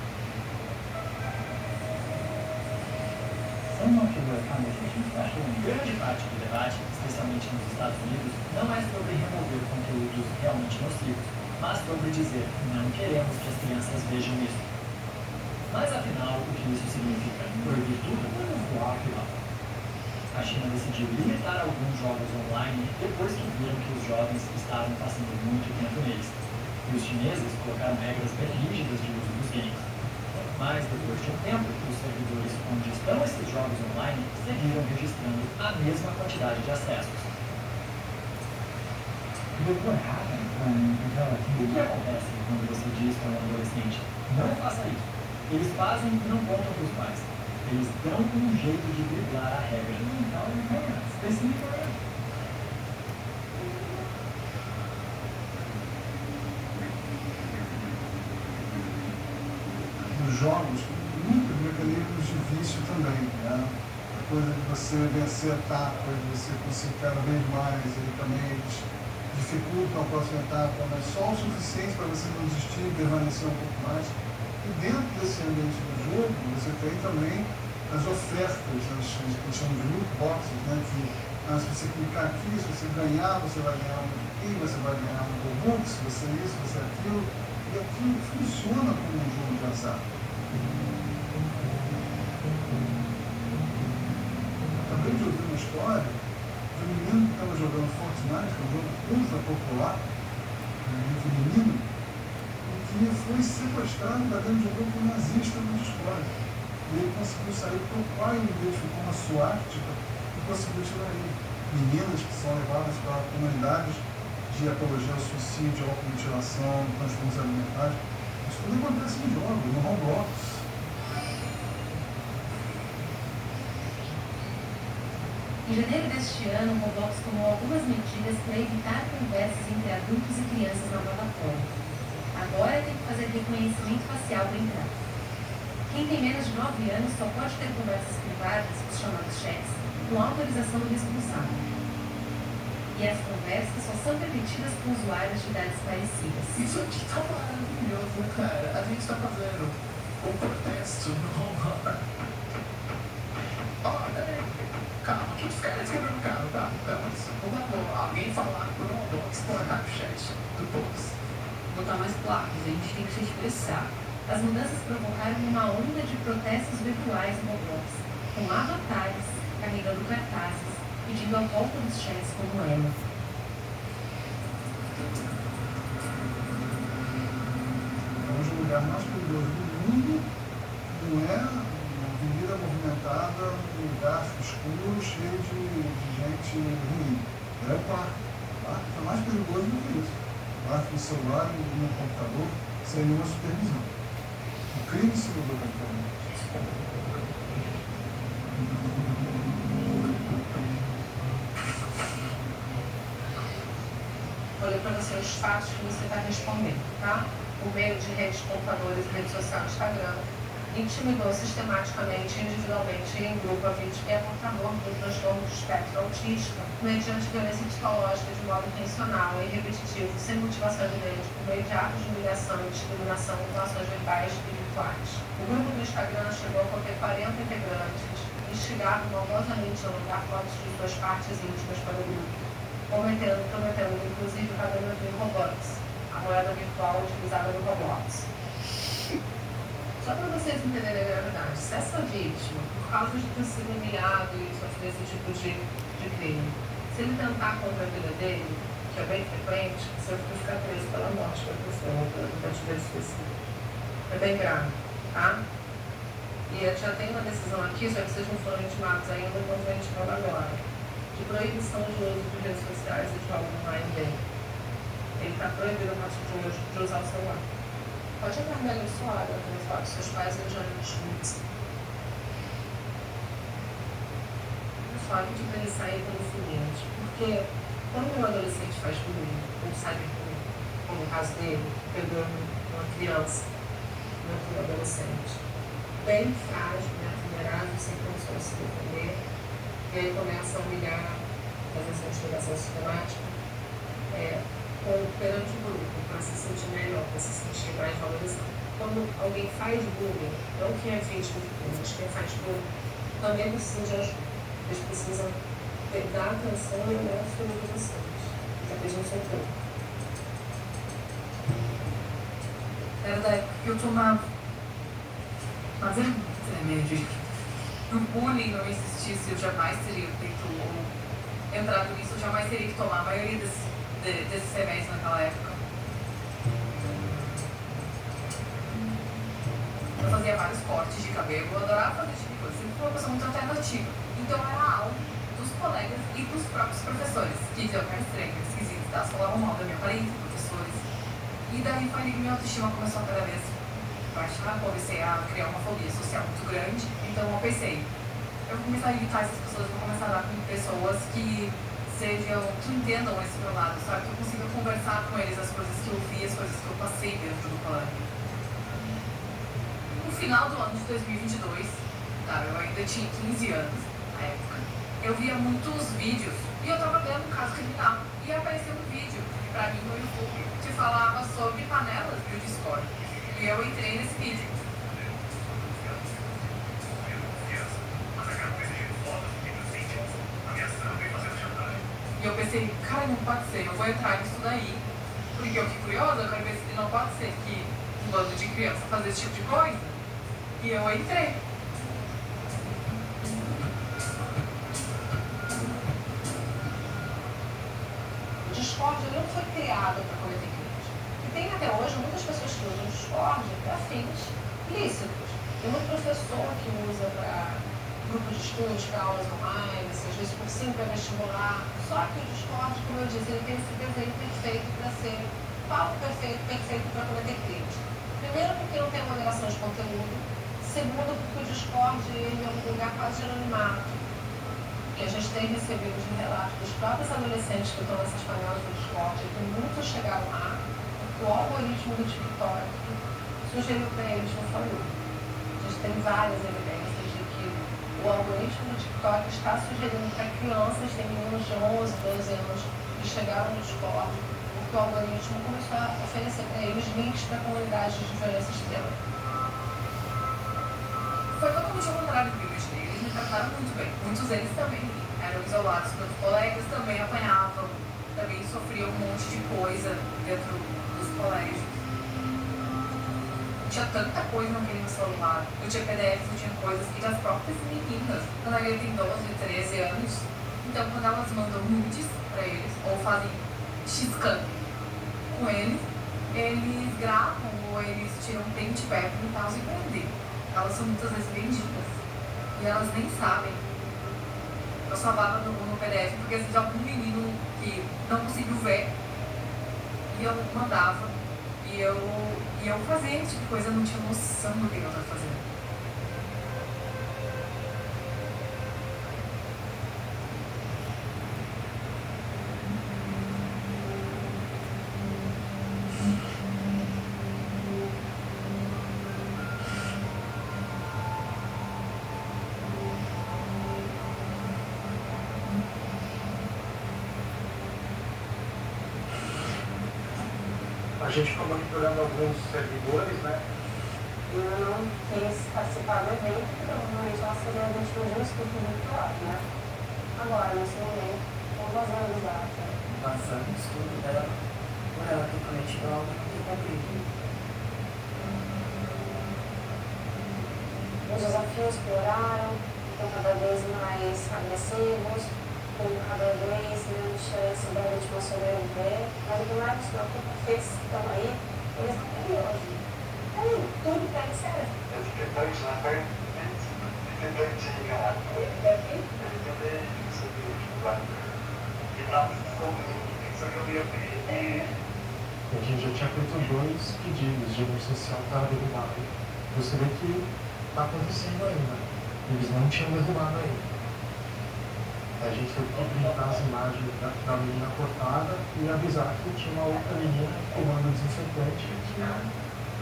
Grande parte do debate, especialmente nos Estados Unidos, não é sobre remover conteúdos realmente nocivos, mas sobre dizer não queremos que as crianças vejam isso. Mas afinal, o que isso significa? Proibir tudo? A China decidiu limitar alguns jogos online depois que viram que os jovens estavam passando muito tempo neles. E os chineses colocaram regras bem rígidas de uso dos games. Mas depois de um tempo, os servidores onde estão esses jogos online seguiram registrando a mesma quantidade de acessos. O que acontece quando você diz para um adolescente, não faça isso? Eles fazem e não contam para os pais. Eles dão um jeito de driblar a regra. Nos jogos, muitos mecanismos de vício também, né? A coisa de você vencer etapas, de você conseguir cada vez mais, e também eles dificultam a próxima etapa, mas só o suficiente para você não desistir e permanecer um pouco mais. E dentro desse ambiente do jogo, você tem também as ofertas, as que chamam de loot boxes, né? Que se você clicar aqui, se você ganhar, você vai ganhar um aqui, você vai ganhar um Robux, se você isso, se você aquilo. E aquilo funciona como um jogo de azar. Acabei de ouvir uma história de um menino que estava jogando Fortnite, que é um jogo ultra popular, entre menino, e que foi sequestrado da dentro de um grupo nazista no Discord. E ele conseguiu sair porque o pai identificou uma suástica e conseguiu tirar ele. Meninas que são levadas para comunidades de apologia ao suicídio, à automutilação, transtornos alimentares. Isso tudo acontece em jogos, no Roblox. Em janeiro deste ano, o Roblox tomou algumas medidas para evitar conversas entre adultos e crianças na plataforma. Agora tem que fazer reconhecimento facial para entrar. Quem tem menos de 9 anos só pode ter conversas privadas, os chamados chats, com autorização do responsável. E as conversas só são permitidas com usuários de idades parecidas. Isso aqui tá maravilhoso, cara. A gente tá fazendo um protesto no Roblox. Ó, peraí. Calma, que os caras escreveram no carro, tá? Vamos. Alguém falar pro Roblox cortar o chat do post. Botar mais placas, a gente tem que se expressar. As mudanças provocaram uma onda de protestos virtuais no Roblox, com avatares carregando cartazes, pedindo a volta dos chats como Emma. Hoje o lugar mais perigoso do mundo não é uma avenida movimentada, um lugar escuro, cheio de gente ruim. É o quarto. O quarto é mais perigoso do que isso. O quarto no celular e no computador, sem nenhuma supervisão. O crime se mudou completamente. Olha, para você os fatos que você está respondendo, tá? Por meio de redes computadores, rede social, Instagram, intimidou sistematicamente, individualmente e em grupo a vítima e a portador do transtorno do espectro autista, mediante violência psicológica de modo intencional e repetitivo, sem motivação evidente, por meio de atos de humilhação e discriminação com ações verbais e virtuais. O grupo do Instagram chegou a conter 40 integrantes, instigado malvosamente a mandar fotos de suas partes íntimas para o grupo, prometendo inclusive o pagamento em Robux, a moeda virtual utilizada no Roblox. Só para vocês entenderem a gravidade, se essa vítima, por causa de ter sido humilhado e sofrer esse tipo de crime, se ele tentar contra a vida dele, que é bem frequente, você vai ficar preso pela morte da pessoa, pela tentativa de suicídio. É bem grave, tá? E já tem uma decisão aqui, só que vocês não foram intimados ainda, então vou intimar agora, de proibição de uso de redes sociais e de jogos online dele. Ele está proibido a partir de hoje de usar o celular. Pode entrar na minha suada, quando eu falo com seus pais, eles já não escutam. Eu falo de ele sair pelo seguinte, porque quando um adolescente faz bullying, ou cyberbullying, como no caso dele, pegou uma criança, um adolescente, bem frágil, né, vulnerável, sem condições de se defender, e aí começa a humilhar, fazer essa investigação sistemática, perante o grupo, para se sentir melhor, para se sentir mais valorizado. Quando alguém faz bullying, não quem é vítima de bullying, mas quem faz bullying, também precisa de ajuda. Eles precisam dar atenção e olhar as suas educações, já que eles não são todos. Era da época que eu tomava remédio. Se o bullying não existisse, eu jamais teria feito ou entrado nisso, eu jamais teria que tomar a maioria desses remédios naquela época. Eu fazia vários cortes de cabelo, eu adorava fazer esse tipo de coisa, sempre fui uma pessoa muito alternativa. Então era algo dos colegas e dos próprios professores, que diziam que era estranho, era esquisito, tá? Falavam mal da minha aparência, professores. E daí foi ali que minha autoestima começou a cada vez baixar, comecei a criar uma fobia social muito grande, então eu pensei, eu vou começar a evitar essas pessoas, vou começar a dar com pessoas que entendam esse meu lado, sabe? Que eu consiga conversar com eles as coisas que eu vi, as coisas que eu passei dentro do colégio. No final do ano de 2022, tá? Eu ainda tinha 15 anos na época, eu via muitos vídeos e eu tava vendo um caso criminal e apareceu um vídeo pra mim no YouTube que falava sobre panelas do Discord. E eu entrei nesse vídeo. E eu pensei, cara, não pode ser, eu vou entrar nisso daí. Porque eu fiquei curiosa, eu quero ver se não pode ser que um bando de criança fazer esse tipo de coisa. E eu entrei. O Discord não foi criado para cometer crimes. E tem até hoje muitas pessoas que usam o Discord para fins ilícitos. Tem muito professor que usa para grupo de estudos, para aulas online, às vezes por sim para vestibular. Só que o Discord, como eu disse, ele tem esse desenho perfeito para ser palco perfeito para cometer crimes. Primeiro porque não tem moderação de conteúdo. Segundo porque o Discord ele é um lugar quase de anonimato. E a gente tem recebido de relatos dos próprios adolescentes que estão nessas panelas do Discord, que muitos chegaram lá, porque o algoritmo do TikTok sugeriu para eles um falou. A gente tem várias evidências de que o algoritmo do TikTok está sugerindo para crianças, tem meninos de 11, 12 anos, que chegaram no Discord, porque o algoritmo começou a oferecer para eles links para comunidades de violência extrema. Foi totalmente ao contrário do que eu imaginei. Eles me trataram muito bem. Muitos deles também eram isolados. Meus colegas também apanhavam, também sofriam um monte de coisa dentro dos colégios. Tinha tanta coisa naquele celular. Eu tinha PDF, eu tinha coisas que das próprias meninas. A maioria tem 12, 13 anos. Então, quando elas mandam nudes pra eles, ou fazem X-Cam com eles, eles gravam ou eles tiram print back no caso e vendem. Elas são muitas vezes vendidas. E elas nem sabem. Eu salvava no PDF, porque às vezes algum menino que não conseguiu ver, e eu mandava. E eu fazia esse tipo de coisa, eu não tinha noção do que eu estava fazendo. A gente ficou monitorando alguns servidores, né? Eu não quis participar do evento, porque provavelmente ela seria a vítima de um estupro virtual, né? Agora, nesse momento, estou vazando os dados. Vazando o estudo dela, por ela ter cometido algo que não tem cumprido. Os desafios pioraram, estão cada vez mais agressivos, com cada vez menos chance da vítima sobreviver. Mas o que mais nos preocupa é que eles que estão aí, eles não têm hoje. Tudo para eles serve. A gente já tinha feito 2 pedidos de emergencial para derrubado. Você vê que está acontecendo ainda. Eles não tinham derrubado ainda. A gente teve que printar as imagens da menina cortada e avisar que tinha uma outra menina tomando desinfetante que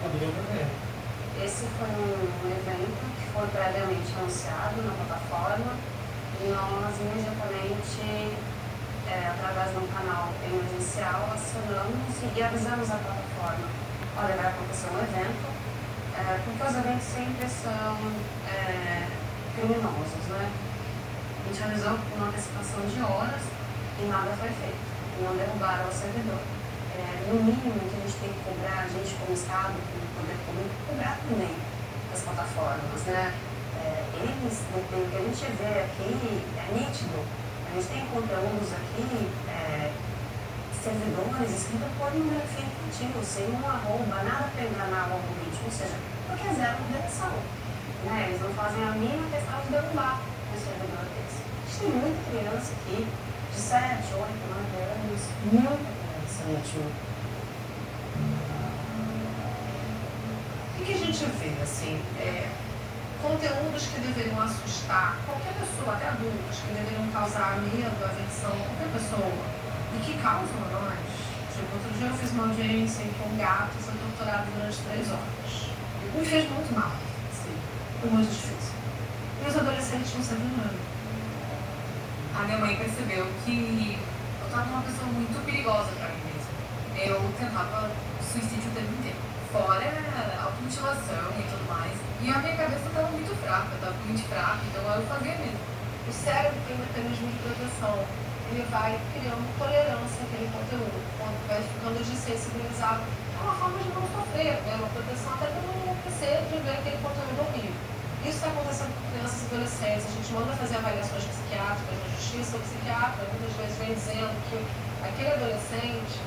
poderia beber. Esse foi um evento que foi previamente anunciado na plataforma e nós imediatamente, através de um canal emergencial, acionamos e avisamos a plataforma: olha, vai acontecer um evento, porque os eventos sempre são criminosos, né? A gente avisou com uma antecipação de horas e nada foi feito. Não derrubaram o servidor. No mínimo que a gente tem que cobrar, a gente como Estado, como poder público, cobrar também as plataformas, né? Eles, o que a gente vê aqui é nítido. A gente tem conteúdos aqui, servidores escritos por pornografia infantil, sem um arroba, nada para enganar o algoritmo, ou seja, porque é zero direção. Né? Eles não fazem a mínima questão de derrubar o servidor deles. A gente tem muita criança aqui, de 7, 8, 9 anos, muita criança no YouTube. O que a gente vê, assim, conteúdos que deveriam assustar qualquer pessoa, até adultos, que deveriam causar medo, aversão, qualquer pessoa, e que causam a nós. Tipo, outro dia eu fiz uma audiência em que um gato foi torturado durante 3 horas. Me fez muito mal, assim, foi muito difícil. E os adolescentes não sabem nada. A minha mãe percebeu que eu estava uma pessoa muito perigosa para mim mesma. Eu tentava suicídio o tempo inteiro. Fora automutilação e tudo mais. E a minha cabeça estava muito fraca, então eu fazia mesmo. O cérebro tem um mecanismo de proteção. Ele vai criando tolerância àquele conteúdo. Quando vai ficando desensibilizado, é uma forma de não sofrer, é uma proteção até para não enlouquecer de ver aquele conteúdo horrível. Isso está acontecendo com crianças e adolescentes. A gente manda fazer avaliações psiquiátricas na justiça, o psiquiatra muitas vezes vem dizendo que aquele adolescente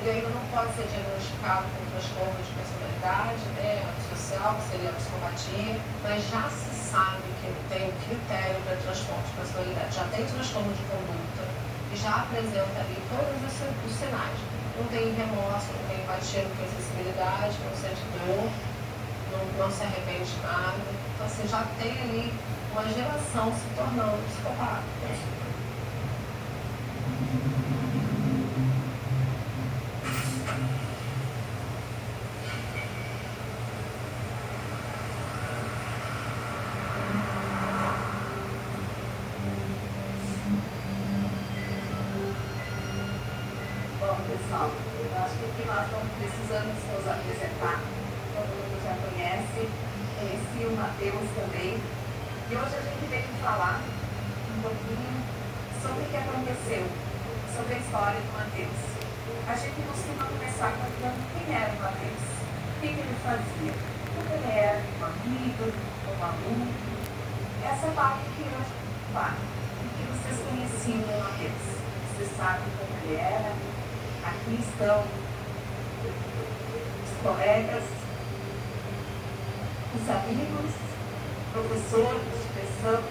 ele ainda não pode ser diagnosticado com transtorno de personalidade, antissocial, que seria a psicopatia, mas já se sabe que ele tem um critério para transtorno de personalidade, já tem transtorno de conduta e já apresenta ali todos os sinais. Não tem remorso, não tem empatia, não tem sensibilidade, não sente dor, não se arrepende de nada. Então, assim, já tem ali uma geração se tornando psicopata. Bom, pessoal, eu acho que o que nós estamos precisando nos apresentar, todo mundo já conhece, conheci o Matheus também, e hoje a gente veio falar um pouquinho sobre o que aconteceu, sobre a história do Matheus. A gente costuma começar contando quem era o Matheus, o que ele fazia, como ele era como amigo, como aluno. Essa parte que hoje vai, o que vocês conheciam do Matheus. Vocês sabem como ele era. Aqui estão os colegas, os amigos, professores de expressão.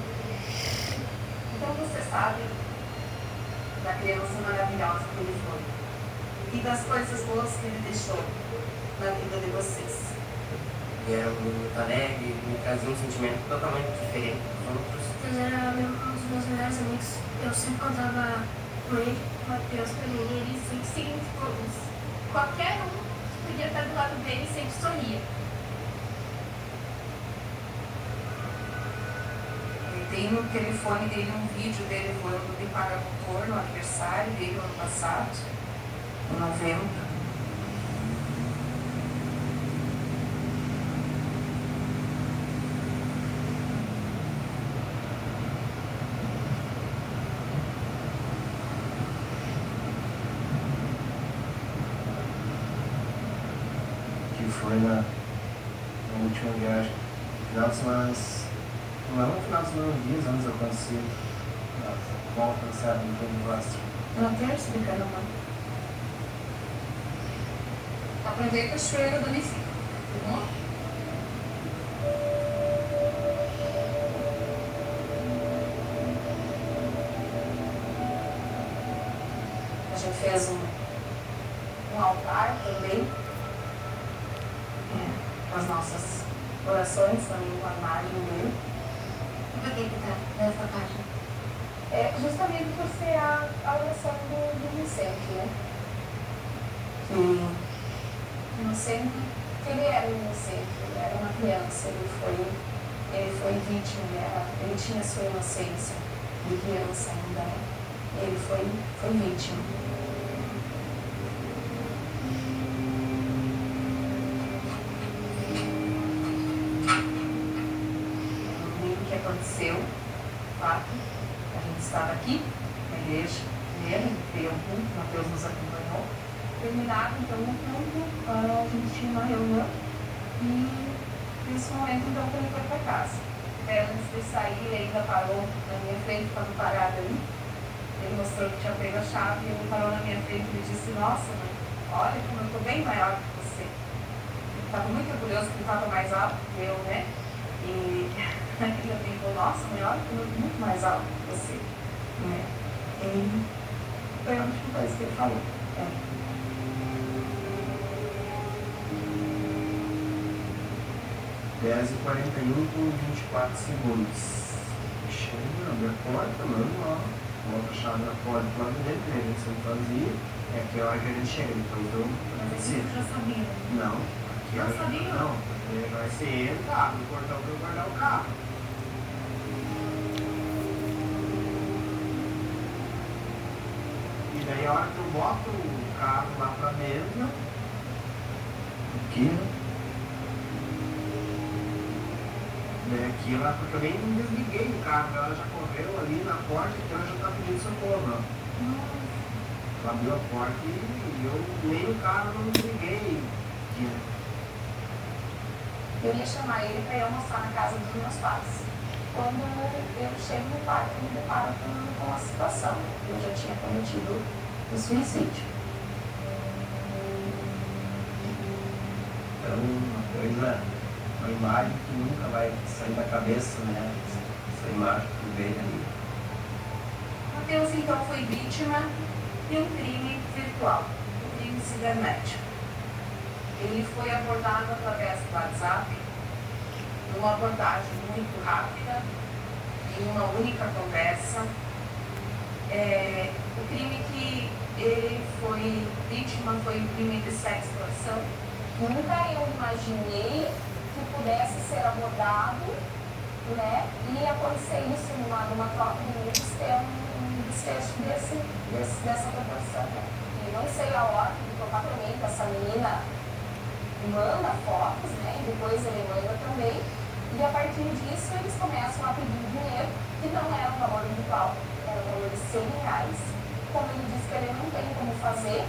Então você sabe da criança maravilhosa que ele foi e das coisas boas que ele deixou na vida de vocês. Ele era muito alegre, me trazia um sentimento totalmente diferente dos outros. Ele era um dos meus melhores amigos. Eu sempre contava com ele, o Matheus, pra mim, ele sempre significou isso. Qualquer um que podia estar do lado dele sempre sorria. Tem no telefone dele um vídeo dele voando de paramotor no aniversário dele no ano passado, em novembro. foi na última viagem. Final de semana, não é um final de semana, dias antes eu conheci a volta, sabe, no tempo plástico. Não quero explicar, não. Dá pra ver a cachoeira do Nifi, tá bom? A gente fez um altar também, com as nossas orações, também com a imagem dele. E por que tá nessa página? Justamente por ser a oração do Vicente, né? Que inocente, que ele era inocente, ele era uma criança, ele foi vítima, ele tinha sua inocência de criança ainda, né? Ele foi vítima. O que aconteceu, fato, a gente estava aqui na igreja, primeiro, Mateus nos acompanhou. Terminado, então, o culto, a gente tinha uma reunião e nesse momento, então, ele foi para casa. Antes de sair, ele ainda parou na minha frente, estava parado ali. Ele mostrou que tinha pego a chave e ele parou na minha frente e me disse: nossa, mãe, olha como eu estou bem maior que você. Ele estava muito orgulhoso porque ele estava mais alto que eu, né? E ele pensou: nossa, mãe, olha como eu estou muito mais alto que você. Né? E foi a última coisa que ele falou. 10h41 com 24 segundos. Chega, abre a porta, normal. Coloca a chave na porta do lado dele, que a gente sempre fazia. É aqui a hora que a gente chega, depois do. Mas você já sabia? Não. Aqui Não sabia? Não, porque vai ser ele, tá? No portão para eu guardar o carro. E daí a hora que eu boto o carro lá pra dentro. Aqui, né? Aqui lá, porque eu nem desliguei o carro, ela já correu ali na porta e ela já tá pedindo socorro. Ela abriu a porta e eu nem o carro não desliguei. Aqui, né? Eu ia chamar ele para eu mostrar na casa dos meus pais. Quando eu chego no quarto, eu me deparo com a situação. Eu já tinha cometido o suicídio. Então, uma coisa, uma imagem que nunca vai sair da cabeça, né? Essa imagem que tu vê ali. Mateus, então, foi vítima de um crime virtual, um crime cibernético. Ele foi abordado através do WhatsApp, numa abordagem muito rápida, em uma única conversa. O crime que ele foi vítima foi um crime de sextorção. Nunca eu imaginei que pudesse ser abordado, né, e acontecer isso numa troca de nudes, ter um desfecho dessa proporção. Né? E não sei a hora de tocar para mim que essa menina manda fotos, né, e depois ele manda também, e a partir disso eles começam a pedir dinheiro, que não era um valor virtual, era um valor de R$100. Como ele disse que ele não tem como fazer,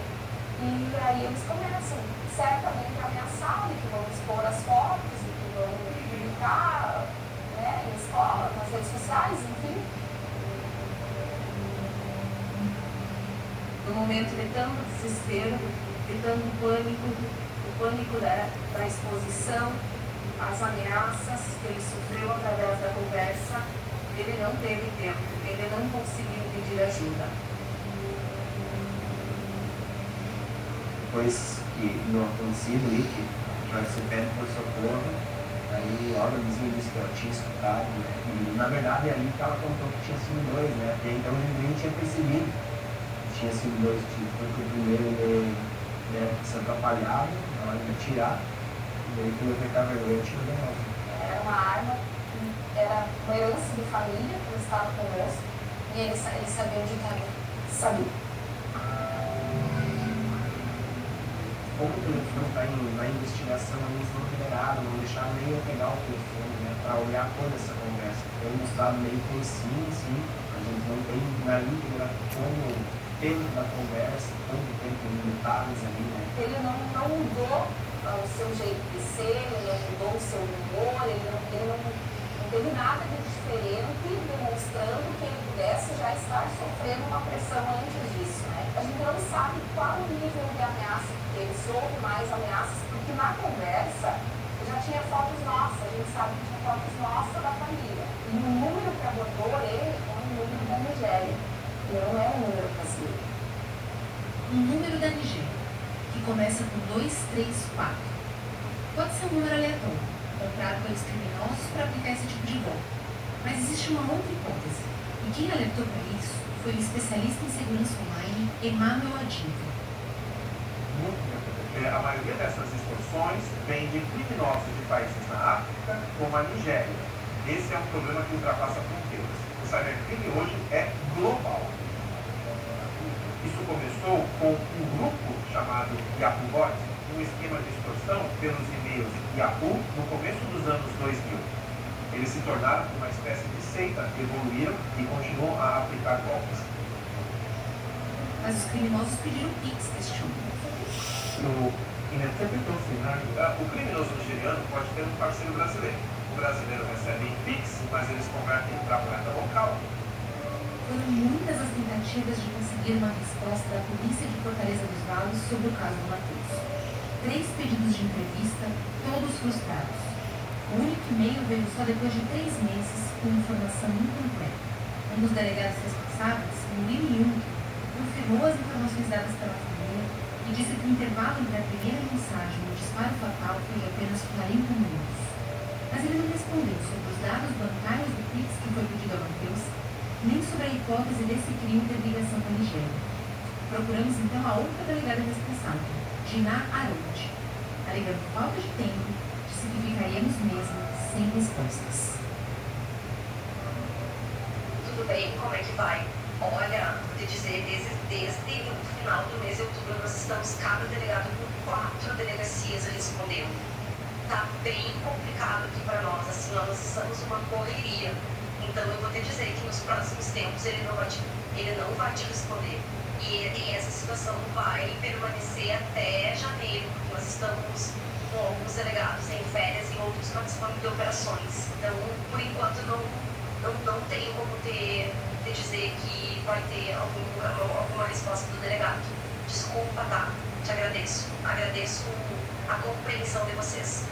e aí eles começam certamente a ameaçar, que vão expor as fotos, e que vão publicar, né, em escola, nas redes sociais, enfim. No momento de tanto desespero, de tanto pânico, o pânico da exposição, as ameaças que ele sofreu através da conversa, ele não teve tempo, ele não conseguiu pedir ajuda. Depois que no acontecido ali, que você pede por socorro, aí logo eles me disse que eu tinha escutado, né? E na verdade é ali que ela contou que tinha sido dois, né? Até então ele nem tinha percebido que tinha sido dois tipos, porque o primeiro ele, né, se atrapalhava na hora de atirar, e aí quando eu pegar vergonha, eu tiro de novo. Era uma arma, era uma herança de família que estava conosco, e ele sabia onde estava, sabia. Como o telefone está na investigação, eles não liberaram, não deixaram nem eu pegar o telefone, né, para olhar toda essa conversa. Foi mostrado meio por cima, assim, a gente não tem na íntegra como o tempo da conversa, todo o tempo em detalhes ali, né. Ele não mudou o seu jeito de ser, ele não mudou o seu humor, ele não teve nada de diferente, demonstrando que ele pudesse já estar sofrendo uma pressão antes disso, né? A gente não sabe qual o nível de ameaça que teve, se houve mais ameaças, porque na conversa já tinha fotos nossas, a gente sabe que tinha fotos nossas da família. E o número que abordou ele é o número da Nigéria, e não é o número brasileiro. O número da Nigéria, que começa com 234. Pode ser um número aleatório, comprado pelos criminosos para aplicar esse tipo de golpe. Mas existe uma outra hipótese, e quem alertou para isso foi o especialista em segurança online, Emmanuel Adinto. A maioria dessas extorsões vem de criminosos de países na África, como a Nigéria. Esse é um problema que ultrapassa fronteiras. O cybercrime hoje é global. Isso começou com um grupo chamado Yahoo Bots, um esquema de extorsão pelos e-mails Yahoo no começo dos anos 2000. Eles se tornaram uma espécie de seita, evoluíram e continuam a aplicar golpes. Mas os criminosos pediram Pix, questionam. Interpretou o cenário. O criminoso nigeriano pode ter um parceiro brasileiro. O brasileiro recebe em Pix, mas eles convertem para a moeda local. Foram muitas as tentativas de conseguir uma resposta da polícia de Fortaleza dos Valos sobre o caso do Matheus. 3 pedidos de entrevista, todos frustrados. O único e-mail veio só depois de 3 meses, com informação incompleta. Um dos delegados responsáveis, Murilo Jung, confirmou as informações dadas pela família e disse que o intervalo entre a primeira mensagem e o disparo fatal foi de apenas 40 minutos. Mas ele não respondeu sobre os dados bancários do Pix que foi pedido a Matheus, nem sobre a hipótese desse crime ter ligação com a Nigéria. Procuramos então a outra delegada responsável, Gina Arundi, alegando falta de tempo, disse que ficaríamos mesmo sem respostas. Tudo bem, como é que vai? Olha, vou te dizer, desde o final do mês de outubro nós estamos cada delegado com 4 delegacias respondendo. Tá bem complicado aqui para nós, assim, nós estamos numa correria. Então eu vou te dizer que nos próximos tempos ele não vai te responder. E essa situação vai permanecer até janeiro, porque nós estamos com alguns delegados em férias e outros participando de operações. Então, por enquanto, não tenho como te dizer que vai ter alguma resposta do delegado. Desculpa, tá? Te agradeço. Agradeço a compreensão de vocês.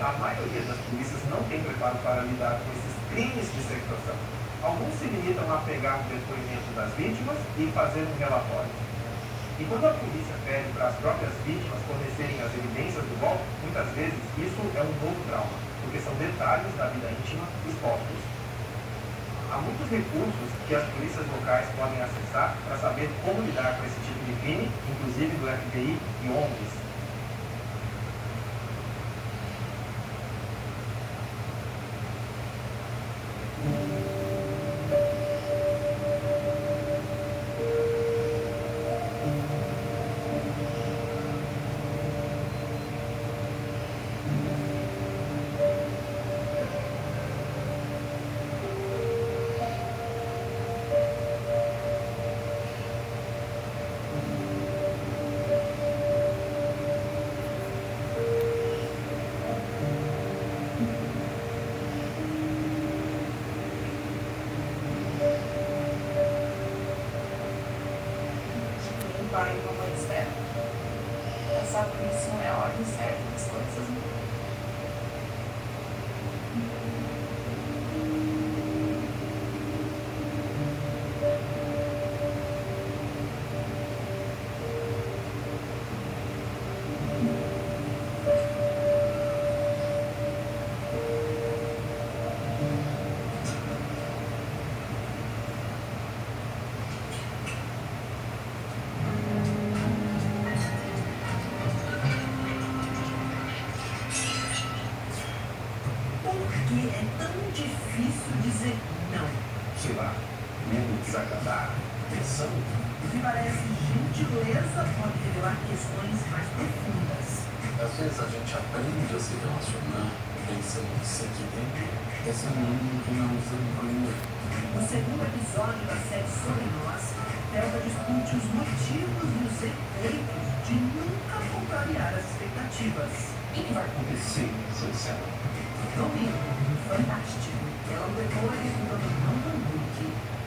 A maioria das polícias não tem preparo para lidar com esses crimes de sextorção. Alguns se limitam a pegar o depoimento das vítimas e fazer um relatório. E quando a polícia pede para as próprias vítimas fornecerem as evidências do golpe, muitas vezes isso é um novo trauma, porque são detalhes da vida íntima expostos. Há muitos recursos que as polícias locais podem acessar para saber como lidar com esse tipo de crime, inclusive do FBI e ONGs. Pai e mamãe esperam. Passar por isso não é a ordem certa das coisas. Que é tão difícil dizer não. Sei lá, medo de desagradar, atenção. Me parece gentileza pode revelar questões mais profundas. Às vezes a gente aprende a se relacionar pensando que se aqui dentro esse mundo que não usa muito. No segundo episódio da série Sobre Nós, Thelma discute os motivos e os efeitos de nunca contrariar as expectativas. O que vai acontecer, Sansela? Domingo, fantástico. Ela depois do Domingão do Hulk.